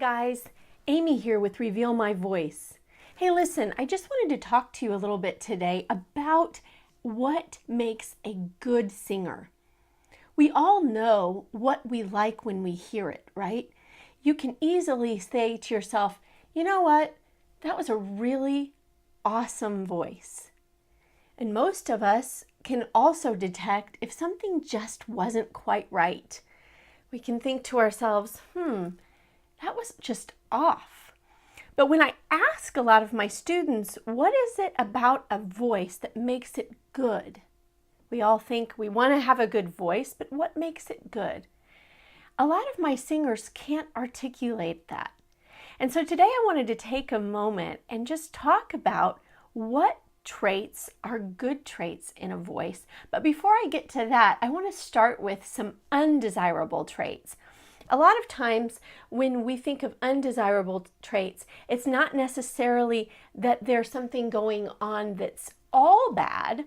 guys, Amy here with Reveal My Voice. Hey, listen, I just wanted to talk to you a little bit today about what makes a good singer. We all know what we like when we hear it, right? You can easily say to yourself, you know what? That was a really awesome voice. And most of us can also detect if something just wasn't quite right. We can think to ourselves, that was just off. But when I ask a lot of my students, what is it about a voice that makes it good? We all think we want to have a good voice, but what makes it good? A lot of my singers can't articulate that. And so today I wanted to take a moment and just talk about what traits are good traits in a voice. But before I get to that, I want to start with some undesirable traits. A lot of times when we think of undesirable traits, it's not necessarily that there's something going on that's all bad.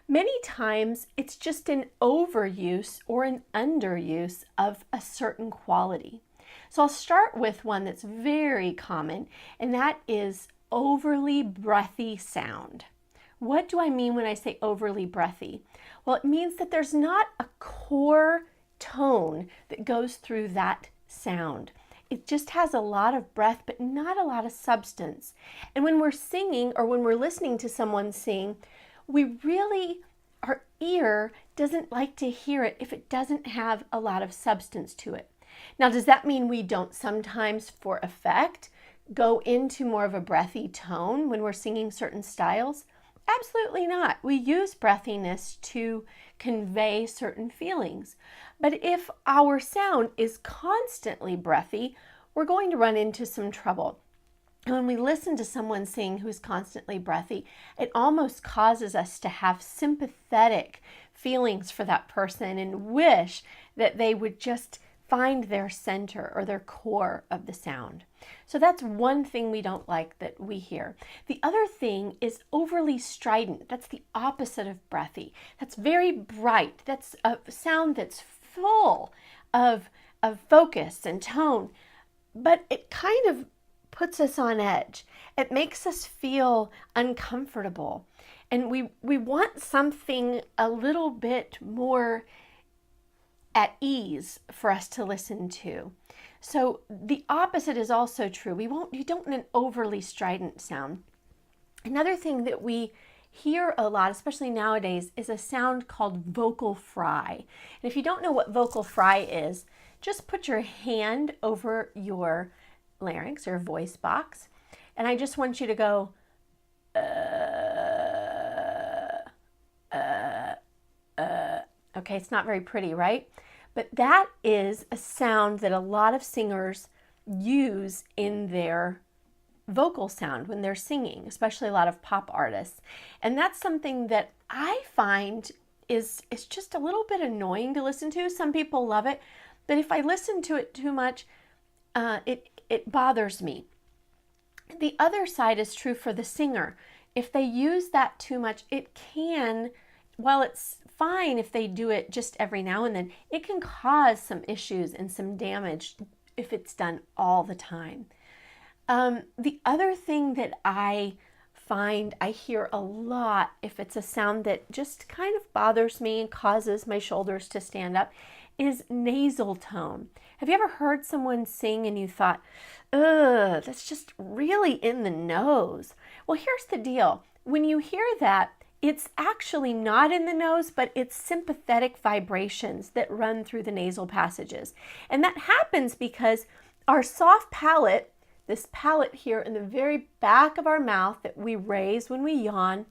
Many times it's just an overuse or an underuse of a certain quality. So I'll start with one that's very common, and that is overly breathy sound. What do I mean when I say overly breathy? Well, it means that there's not a core tone that goes through that sound. It just has a lot of breath, but not a lot of substance. And when we're singing or when we're listening to someone sing, our ear doesn't like to hear it if it doesn't have a lot of substance to it. Now, does that mean we don't sometimes, for effect, go into more of a breathy tone when we're singing certain styles? Absolutely not. We use breathiness to convey certain feelings. But if our sound is constantly breathy, we're going to run into some trouble. And when we listen to someone sing who's constantly breathy, it almost causes us to have sympathetic feelings for that person and wish that they would just find their center or their core of the sound. So that's one thing we don't like that we hear. The other thing is overly strident. That's the opposite of breathy. That's very bright. That's a sound that's full of focus and tone, but it kind of puts us on edge. It makes us feel uncomfortable. And we want something a little bit more at ease for us to listen to. So the opposite is also true. You don't want an overly strident sound. Another thing that we hear a lot, especially nowadays, is a sound called vocal fry. And if you don't know what vocal fry is, just put your hand over your larynx or voice box, and I just want you to go okay, it's not very pretty, right? But that is a sound that a lot of singers use in their vocal sound when they're singing, especially a lot of pop artists. And that's something that I find is just a little bit annoying to listen to. Some people love it, but if I listen to it too much, it bothers me. The other side is true for the singer. If they use that too much, it can, while it's fine if they do it just every now and then, it can cause some issues and some damage if it's done all the time. The other thing that I find I hear a lot, if it's a sound that just kind of bothers me and causes my shoulders to stand up, is nasal tone. Have you ever heard someone sing and you thought, ugh, that's just really in the nose? Well, here's the deal. When you hear that, it's actually not in the nose, but it's sympathetic vibrations that run through the nasal passages. And that happens because our soft palate, this palate here in the very back of our mouth that we raise when we yawn,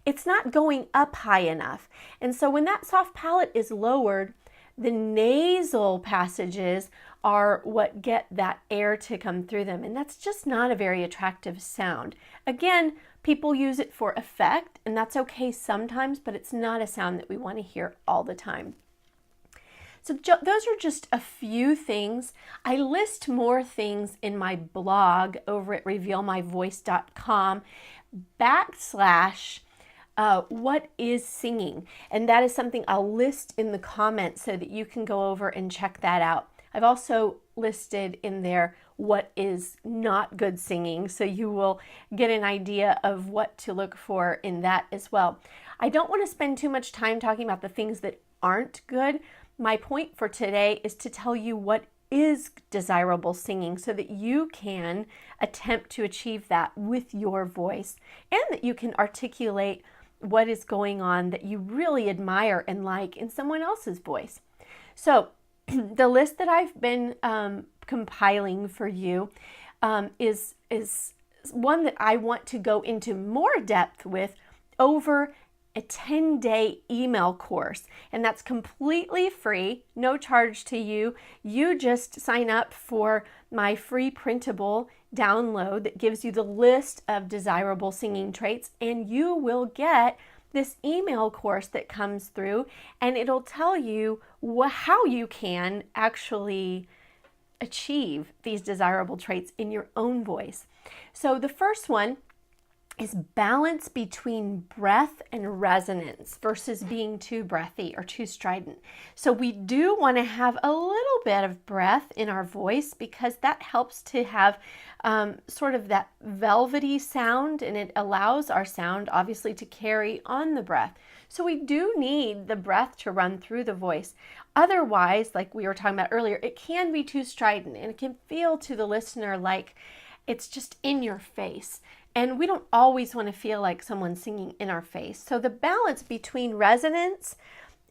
it's not going up high enough. And so when that soft palate is lowered, the nasal passages are what get that air to come through them, and that's just not a very attractive sound. Again, people use it for effect, and that's okay sometimes, but it's not a sound that we want to hear all the time. So those are just a few things. I list more things in my blog over at revealmyvoice.com / what is singing? And that is something I'll list in the comments so that you can go over and check that out. I've also listed in there what is not good singing, so you will get an idea of what to look for in that as well. I don't want to spend too much time talking about the things that aren't good. My point for today is to tell you what is desirable singing so that you can attempt to achieve that with your voice, and that you can articulate what is going on that you really admire and like in someone else's voice. So the list that I've been compiling for you is one that I want to go into more depth with over a 10-day email course, and that's completely free, no charge to you. You just sign up for my free printable download that gives you the list of desirable singing traits, and you will get this email course that comes through, and it'll tell you how you can actually achieve these desirable traits in your own voice. So the first one is balance between breath and resonance versus being too breathy or too strident. So we do want to have a little bit of breath in our voice because that helps to have sort of that velvety sound, and it allows our sound obviously to carry on the breath. So we do need the breath to run through the voice. Otherwise, like we were talking about earlier, it can be too strident and it can feel to the listener like it's just in your face. And we don't always want to feel like someone's singing in our face. So the balance between resonance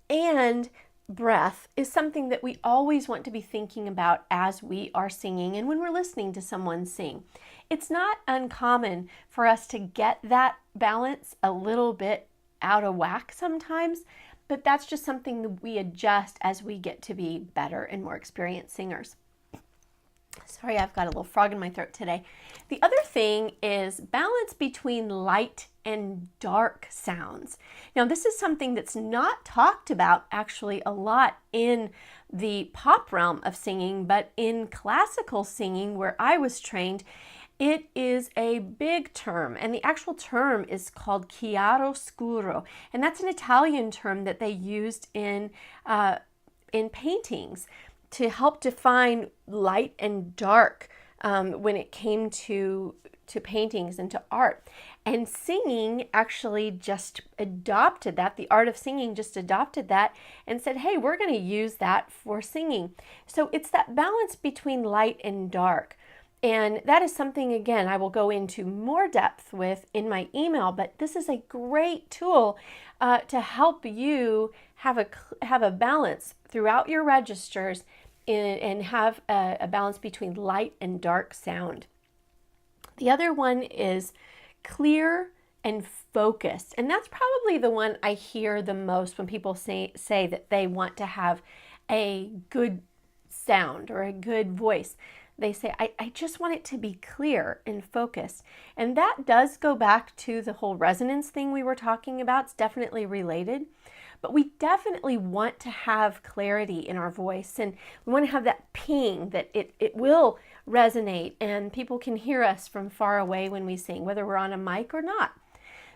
and breath is something that we always want to be thinking about as we are singing and when we're listening to someone sing. It's not uncommon for us to get that balance a little bit out of whack sometimes, but that's just something that we adjust as we get to be better and more experienced singers. Sorry, I've got a little frog in my throat today. The other thing is balance between light and dark sounds. Now, this is something that's not talked about actually a lot in the pop realm of singing, but in classical singing, where I was trained, it is a big term, and the actual term is called chiaroscuro, and that's an Italian term that they used in paintings to help define light and dark when it came to paintings and to art. And singing actually just adopted that. The art of singing just adopted that and said, hey, we're going to use that for singing. So it's that balance between light and dark. And that is something, again, I will go into more depth with in my email, but this is a great tool to help you have a balance throughout your registers and have a balance between light and dark sound. The other one is clear and focused, and that's probably the one I hear the most when people say that they want to have a good sound or a good voice. They say, I just want it to be clear and focused. And that does go back to the whole resonance thing we were talking about. It's definitely related. But we definitely want to have clarity in our voice, and we want to have that ping that it will resonate and people can hear us from far away when we sing, whether we're on a mic or not.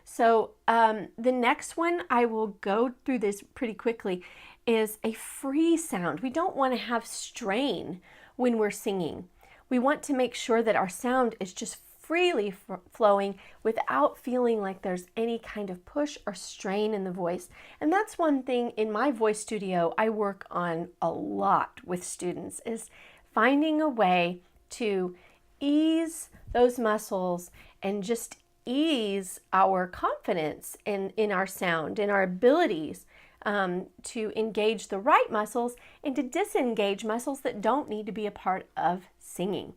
So the next one, I will go through this pretty quickly, is a free sound. We don't want to have strain when we're singing. We want to make sure that our sound is just freely flowing without feeling like there's any kind of push or strain in the voice. And that's one thing in my voice studio I work on a lot with students, is finding a way to ease those muscles and just ease our confidence in our sound, in our abilities to engage the right muscles and to disengage muscles that don't need to be a part of singing.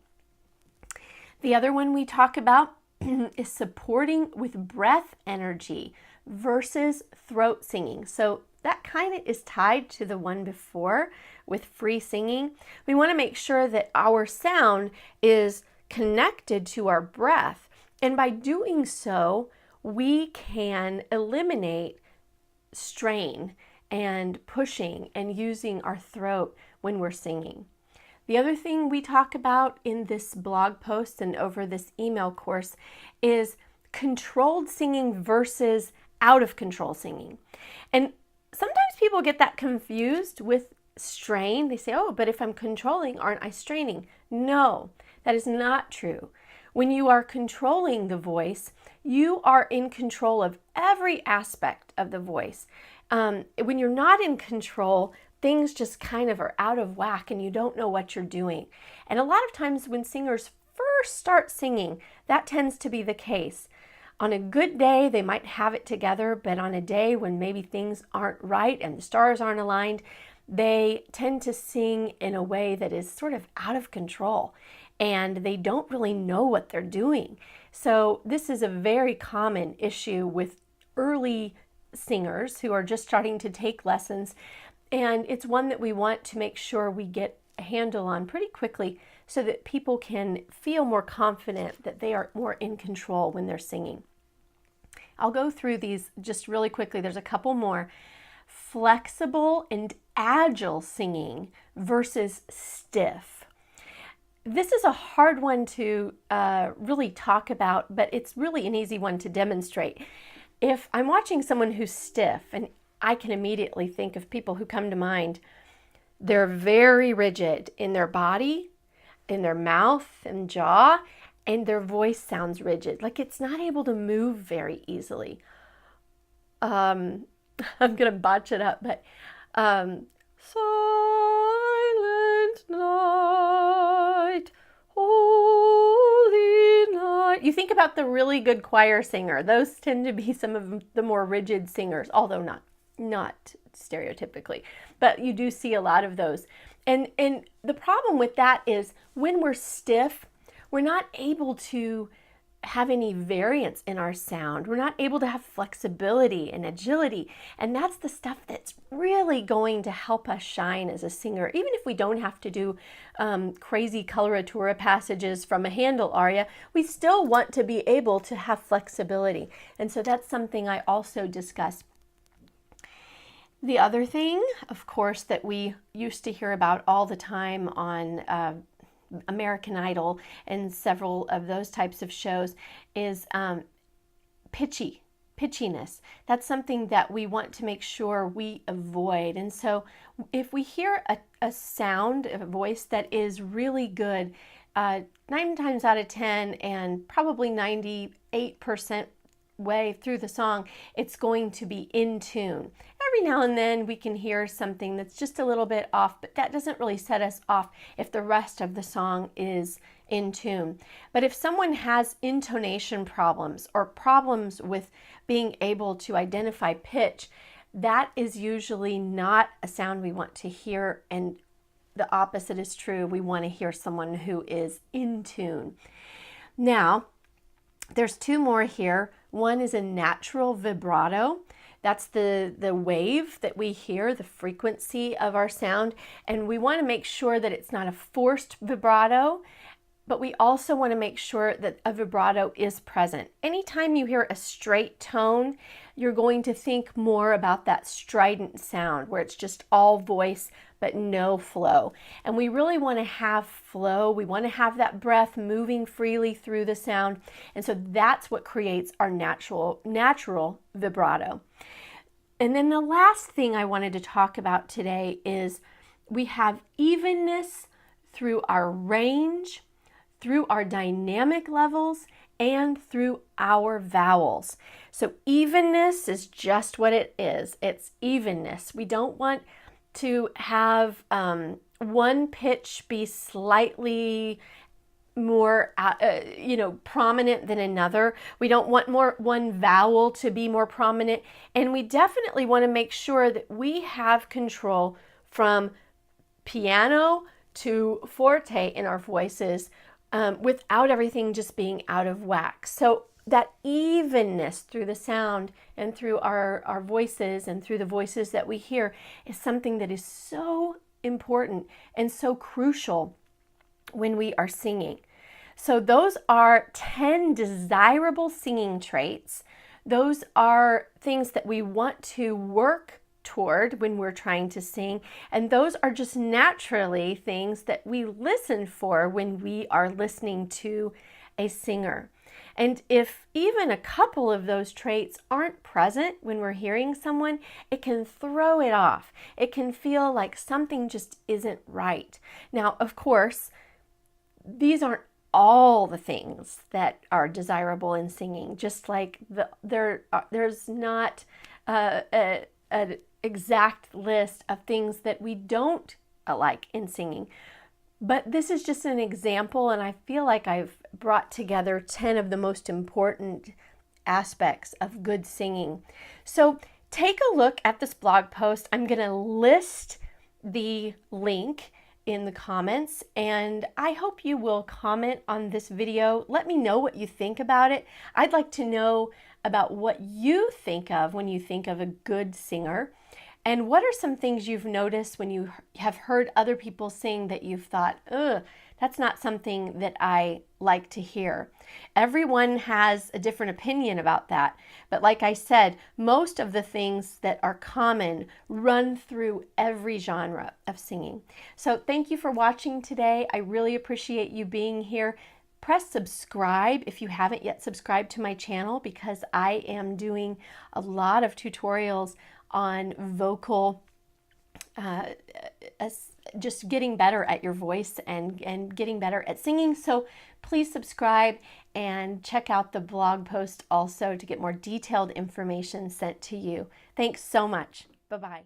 The other one we talk about is supporting with breath energy versus throat singing. So that kind of is tied to the one before with free singing. We want to make sure that our sound is connected to our breath. And by doing so, we can eliminate strain and pushing and using our throat when we're singing. The other thing we talk about in this blog post and over this email course is controlled singing versus out of control singing. And sometimes people get that confused with strain. They say, oh, but if I'm controlling, aren't I straining? No, That is not true. When you are controlling the voice, you are in control of every aspect of the voice. When you're not in control, things just kind of are out of whack and you don't know what you're doing. And a lot of times when singers first start singing, that tends to be the case. On a good day, they might have it together, but on a day when maybe things aren't right and the stars aren't aligned, they tend to sing in a way that is sort of out of control and they don't really know what they're doing. So this is a very common issue with early singers who are just starting to take lessons, and it's one that we want to make sure we get a handle on pretty quickly so that people can feel more confident that they are more in control when they're singing. I'll go through these just really quickly. There's a couple more. Flexible and agile singing versus stiff. This is a hard one to really talk about, but it's really an easy one to demonstrate. If I'm watching someone who's stiff, and I can immediately think of people who come to mind, they're very rigid in their body, in their mouth and jaw, and their voice sounds rigid, like it's not able to move very easily. I'm going to botch it up, but silent night, holy night. You think about the really good choir singer. Those tend to be some of the more rigid singers, although not stereotypically, but you do see a lot of those. And the problem with that is when we're stiff, we're not able to have any variance in our sound. We're not able to have flexibility and agility. And that's the stuff that's really going to help us shine as a singer. Even if we don't have to do crazy coloratura passages from a Handel aria, we still want to be able to have flexibility. And so that's something I also discuss. The other thing, of course, that we used to hear about all the time on American Idol and several of those types of shows is pitchiness. That's something that we want to make sure we avoid. And so if we hear a sound, a voice that is really good, 9 times out of 10 and probably 98% way through the song, it's going to be in tune. Every now and then we can hear something that's just a little bit off, but that doesn't really set us off if the rest of the song is in tune. But if someone has intonation problems or problems with being able to identify pitch, that is usually not a sound we want to hear, and the opposite is true. We want to hear someone who is in tune. Now, there's two more here. One is a natural vibrato. That's the wave that we hear, the frequency of our sound. And we want to make sure that it's not a forced vibrato, but we also want to make sure that a vibrato is present. Anytime you hear a straight tone, you're going to think more about that strident sound where it's just all voice but no flow. And we really want to have flow. We want to have that breath moving freely through the sound. And so that's what creates our natural vibrato. And then the last thing I wanted to talk about today is we have evenness through our range, through our dynamic levels, and through our vowels. So evenness is just what it is. It's evenness. We don't want to have one pitch be slightly more prominent than another. We don't want one vowel to be more prominent, and we definitely want to make sure that we have control from piano to forte in our voices without everything just being out of whack. So that evenness through the sound and through our voices and through the voices that we hear is something that is so important and so crucial when we are singing. So those are 10 desirable singing traits. Those are things that we want to work toward when we're trying to sing. And those are just naturally things that we listen for when we are listening to a singer. And if even a couple of those traits aren't present when we're hearing someone, it can throw it off. It can feel like something just isn't right. Now, of course, these aren't all the things that are desirable in singing, just like there's not an exact list of things that we don't like in singing. But this is just an example, and I feel like I've brought together 10 of the most important aspects of good singing. So take a look at this blog post. I'm going to list the link in the comments, and I hope you will comment on this video. Let me know what you think about it. I'd like to know about what you think of when you think of a good singer. And what are some things you've noticed when you have heard other people sing that you've thought, ugh, that's not something that I like to hear? Everyone has a different opinion about that. But like I said, most of the things that are common run through every genre of singing. So thank you for watching today. I really appreciate you being here. Press subscribe if you haven't yet subscribed to my channel, because I am doing a lot of tutorials on vocal, just getting better at your voice and getting better at singing. So please subscribe and check out the blog post also to get more detailed information sent to you. Thanks so much. Bye-bye.